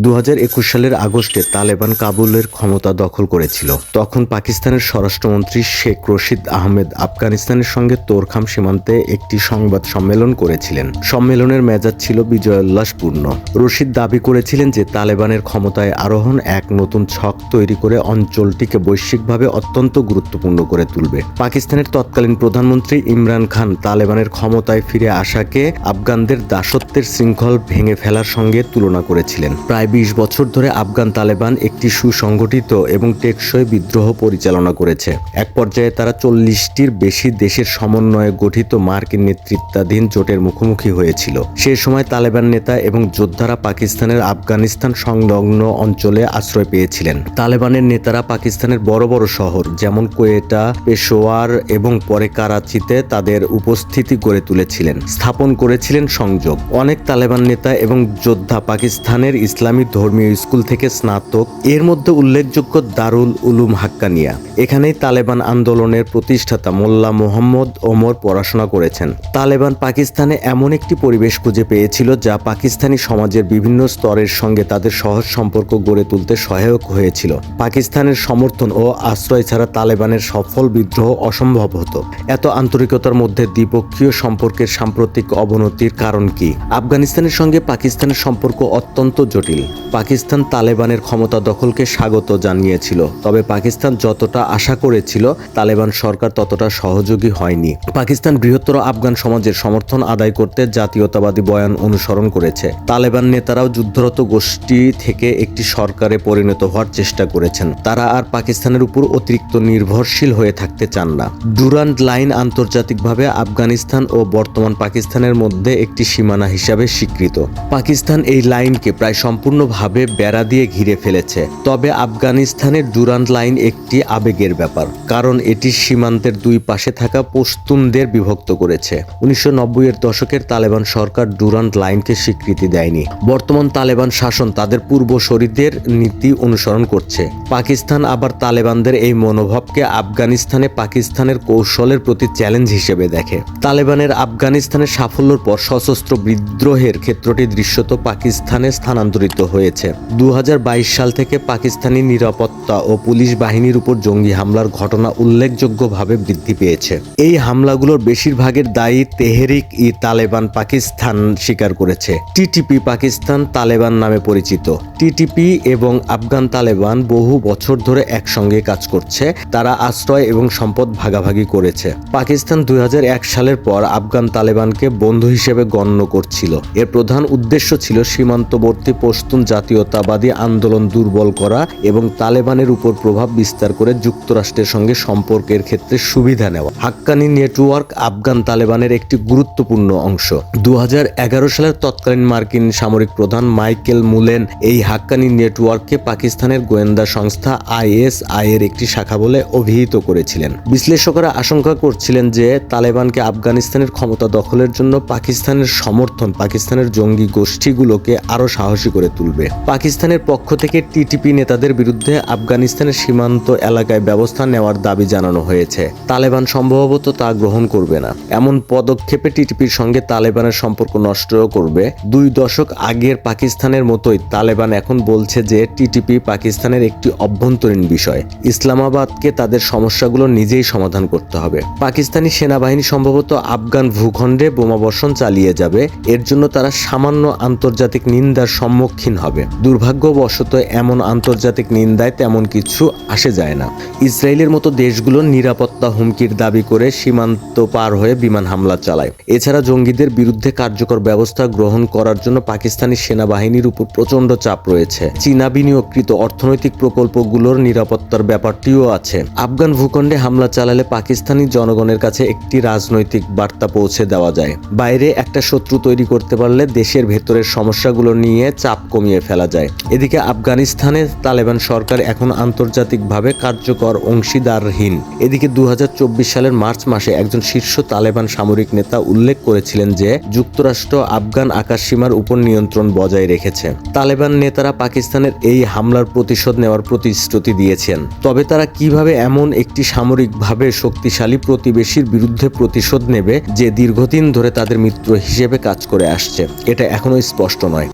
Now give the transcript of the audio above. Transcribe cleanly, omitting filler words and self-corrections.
2021 সালের আগস্টে তালেবান কাবুলের ক্ষমতা দখল করেছিল। তখন পাকিস্তানের স্বরাষ্ট্রমন্ত্রী শেখ রশিদ আহমেদ আফগানিস্তানের সঙ্গে তোরখাম সীমান্তে একটি সংবাদ সম্মেলন করেছিলেন। সম্মেলনের মেজাজ ছিল বিজয়োল্লাসপূর্ণ। রশিদ দাবি করেছিলেন যে তালেবানের ক্ষমতায় আরোহণ এক নতুন ছক তৈরি করে অঞ্চলটিকে বৈশ্বিকভাবে অত্যন্ত গুরুত্বপূর্ণ করে তুলবে। পাকিস্তানের তৎকালীন প্রধানমন্ত্রী ইমরান খান তালেবানের ক্ষমতায় ফিরে আসাকে আফগানদের দাসত্বের শৃঙ্খল ভেঙে ফেলার সঙ্গে তুলনা করেছিলেন। প্রায় 20 বছর ধরে আফগান তালেবান একটি সুসংগঠিত এবং টেকসই বিদ্রোহ পরিচালনা করেছে। এক পর্যায়ে তারা 40টির বেশি দেশের সমন্বয়ে গঠিত মার্কিন নেতৃত্বাধীন জোটের মুখোমুখি হয়েছিল। সে সময় তালেবান নেতা এবং যোদ্ধারা পাকিস্তানের আফগানিস্তান সংলগ্ন অঞ্চলে আশ্রয় পেয়েছিলেন। তালেবানের নেতারা পাকিস্তানের বড় বড় শহর যেমন কোয়েটা, পেশোয়ার এবং পরে করাচিতে তাদের উপস্থিতি গড়ে তুলেছিলেন, স্থাপন করেছিলেন সংযোগ। অনেক তালেবান নেতা এবং যোদ্ধা পাকিস্তানের ইসলামী ধর্মীয় স্কুল থেকে স্নাতক, এর মধ্যে উল্লেখযোগ্য দারুল উলুম হাক্কানিয়া। এখানেই তালেবান আন্দোলনের প্রতিষ্ঠাতা মোল্লা মোহাম্মদ ওমর পড়াশোনা করেছেন। তালেবান পাকিস্তানে এমন একটি পরিবেশ খুঁজে পেয়েছিল যা পাকিস্তানি সমাজের বিভিন্ন স্তরের সঙ্গে তাদের সহজ সম্পর্ক গড়ে তুলতে সহায়ক হয়েছিল। পাকিস্তানের সমর্থন ও আশ্রয় ছাড়া তালেবানের সফল বিদ্রোহ অসম্ভব হতো। এত আন্তরিকতার মধ্যে দ্বিপক্ষীয় সম্পর্কের সাম্প্রতিক অবনতির কারণ কি? আফগানিস্তানের সঙ্গে পাকিস্তানের সম্পর্ক অত্যন্ত জটিল। পাকিস্তান তালেবানের ক্ষমতা দখলকে স্বাগত জানিয়েছিল, তবে পাকিস্তান যতটা আশা করেছিল তালেবান সরকার ততটা সহযোগী হয়নি। পাকিস্তান বৃহত্তর আফগান সমাজের সমর্থন আদায় করতে জাতীয়তাবাদী বয়ান অনুসরণ করেছে। তালেবান নেতারাও যুদ্ধরত গোষ্ঠী থেকে একটি সরকারে পরিণত হওয়ার চেষ্টা করেছেন। তারা আর পাকিস্তানের উপর অতিরিক্ত নির্ভরশীল হয়ে থাকতে চান না। ডুরান্ড লাইন আন্তর্জাতিকভাবে আফগানিস্তান ও বর্তমান পাকিস্তানের মধ্যে একটি সীমানা হিসাবে স্বীকৃত। পাকিস্তান এই লাইনকে প্রায় সম্পূর্ণভাবে বেড়া দিয়ে ঘিরে ফেলেছে। তবে আফগানিস্তানের ডুরান্ড লাইন একটি আবেগের ব্যাপার, কারণ এটি সীমান্তের দুই পাশে থাকা পশতুনদের বিভক্ত করেছে। 1990-এর দশকের তালেবান সরকার ডুরান্ড লাইনকে স্বীকৃতি দেয়নি। বর্তমান তালেবান শাসন তাদের পূর্বসূরিদের নীতি অনুসরণ করছে। পাকিস্তান আবার তালেবানদের এই মনোভাবকে আফগানিস্তানে পাকিস্তানের কৌশলের প্রতি চ্যালেঞ্জ হিসেবে দেখে। তালেবানের আফগানিস্তানের সাফল্যের পর সশস্ত্র বিদ্রোহের ক্ষেত্রটি দৃশ্যত পাকিস্তানে স্থানান্তরিত হয়েছে। 2022 সাল থেকে পাকিস্তানি নিরাপত্তা ও পুলিশ বাহিনীর উপর জঙ্গি হামলার ঘটনা উল্লেখযোগ্যভাবে বৃদ্ধি পেয়েছে। এই হামলাগুলোর বেশিরভাগের দায়ী তেহরিক-ই-তালেবান পাকিস্তান স্বীকার করেছে। টিটিপি পাকিস্তান তালেবান নামে পরিচিত। টিটিপি এবং আফগান তালেবান বহু বছর ধরে একসঙ্গে কাজ করছে। তারা আশ্রয় এবং সম্পদ ভাগাভাগি করেছে। পাকিস্তান 2001 সালের পর আফগান তালেবানকে বন্ধু হিসেবে গণ্য করছিল। এর প্রধান উদ্দেশ্য ছিল সীমান্তবর্তী পশতুন জাতীয়তাবাদী আন্দোলন দুর্বল করা এবং তালেবানের উপর প্রভাব বিস্তার করে যুক্তরাষ্ট্রের সঙ্গে সম্পর্কের ক্ষেত্রে সুবিধা নেওয়া। হাক্কানি নেটওয়ার্ক আফগান তালেবানের একটি গুরুত্বপূর্ণ অংশ। 2011 সালের তৎকালীন মার্কিন সামরিক প্রধান মাইকেল মুলেন এই হাক্কানি নেটওয়ার্ককে পাকিস্তানের গোয়েন্দা সংস্থা ISI এর একটি শাখা বলে অভিহিত করেছিলেন। বিশ্লেষকরা আশঙ্কা করছিলেন যে তালেবানকে আফগানিস্তানের ক্ষমতা দখলের জন্য পাকিস্তানের সমর্থন পাকিস্তানের জঙ্গি গোষ্ঠীগুলোকে আরও সাহসী করে তুলবে। পাকিস্তানের পক্ষ থেকে টিটিপি নেতাদের বিরুদ্ধে আফগানিস্তানের সীমান্ত এলাকায় ব্যবস্থা নেওয়ার দাবি জানানো হয়েছে। তালেবান সম্ভবত তা গ্রহণ করবে না। এমন পদক্ষেপে টিটিপির সঙ্গে তালেবানের সম্পর্ক নষ্ট করবে। 2 দশক আগের পাকিস্তানের মতোই তালেবান এখন বলছে যে টিটিপি পাকিস্তানের একটি অভ্যন্তরীণ বিষয়। ইসলামাবাদকে তাদের সমস্যাগুলো নিজেই সমাধান করতে হবে। পাকিস্তানি সেনাবাহিনী সম্ভবত আফগান ভূখণ্ডে বোমাবর্ষণ চালিয়ে যাবে। এর জন্য তারা সামান্য আন্তর্জাতিক নিন্দার সম্মুখীন হবে। দুর্ভাগ্যবশত এমন আন্তর্জাতিক নিন্দায় তেমন কিছু আসে যায় না। ইসরায়েলের মতো দেশগুলো নিরাপত্তা হুমকির দাবি করে সীমান্ত পার হয়ে বিমান হামলা চালায়। এছাড়া জঙ্গিদের বিরুদ্ধে কার্যকর ব্যবস্থা গ্রহণ করার জন্য পাকিস্তানি সেনাবাহিনীর উপর প্রচণ্ড চাপ রয়েছে। চীনা বিনিয়োগকৃত অর্থনৈতিক প্রকল্পগুলোর নিরাপত্তার ব্যাপারটিও আছে। আফগান ভূখণ্ডে হামলা চালালে পাকিস্তানি জনগণের কাছে একটি রাজনৈতিক বার্তা পৌঁছে দেওয়া যায়। বাইরে একটা শত্রু তৈরি করতে পারলে দেশের ভেতরের সমস্যাগুলো নিয়ে চাপ কমিয়ে ফেলা যায়। এদিকে আফগানিস্তানে তালেবান সরকার এখন আন্তর্জাতিকভাবে কার্যকর অংশীদারহীন। এদিকে 2024 সালের মার্চ মাসে একজন শীর্ষ তালেবান সামরিক নেতা উল্লেখ করেছিলেন যে যুক্তরাষ্ট্র আফগান আকাশসীমার উপর নিয়ন্ত্রণ বজায় রেখেছে। তালেবান নেতারা পাকিস্তানের এই হামলার প্রতিশোধ নেওয়ার প্রতিশ্রুতি দিয়েছেন। তবে তারা কিভাবে এমন একটি সামরিকভাবে শক্তিশালী প্রতিবেশীর বিরুদ্ধে প্রতিশোধ নেবে যে দীর্ঘদিন ধরে তাদের মিত্র হিসেবে কাজ করে আসছে, এটা এখনো স্পষ্ট নয়।